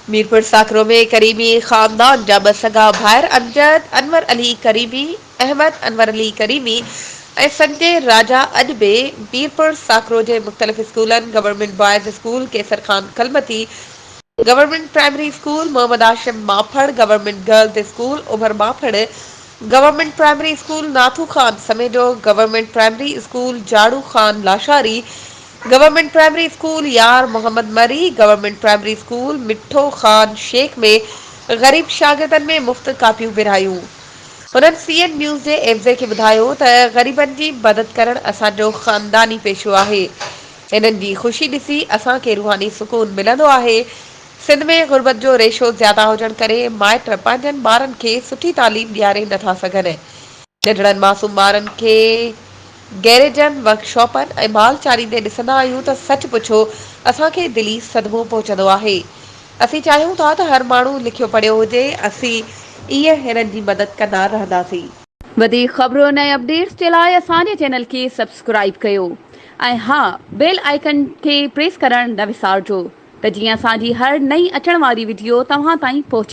मीरपुर साकरो में करीमी खानदान जा ब सगा भाइर अमजद अनवर अली करीमी, अहमद अनवर अली करीमी ऐं संजय राजा अॼु बि मीरपुर साकरो जे मुख़्तलिफ़ स्कूलनि government boys school Kesar Khan Kalmati, government primary school Mohammad Ashim Mafad, government girls school Umar Mafad, government primary school Nathu Khan Samedo, government primary school Jadu Khan Lashari, government primary school Yar Mohammad मरी, गवर्नमेंट प्राइमरी स्कूल मिठो खान शेख में गरीब शागिर्दनि में मुफ़्त कापियूं विरहायूं। हुननि सीएन न्यूज़ जे एफ़ज़े खे ॿुधायो त ग़रीबनि जी मदद करणु असांजो ख़ानदानी पेशो आहे। इन्हनि जी ख़ुशी ॾिसी असांखे रूहानी सुकून मिलंदो आहे। सिंध में गुरबत जो रेशो ज़्यादा हुजण करे माइट पंहिंजनि ॿारनि खे सुठी तालीम ॾियारे नथा सघनि। नंढड़नि मासूम ॿारनि खे गैरेजनि वर्कशॉपनि ऐं माल चालींदे ॾिसंदा आहियूं त सच पुछो असांखे दिली सदमो पहुचंदो आहे। असीं चाहियूं था त हर माण्हू लिखियो पढ़ियो हुजे, असीं इहे हिननि जी मदद कंदा रहंदासीं। वधीक ख़बरुनि ऐं अपडेट्स जे लाइ असांजे चैनल खे सब्सक्राइब कयो ऐं हा बेल आइकन खे प्रेस करणु न विसारिजो त जीअं असांजी हर नई अचण वारी वीडियो तव्हां ताईं पहुचे।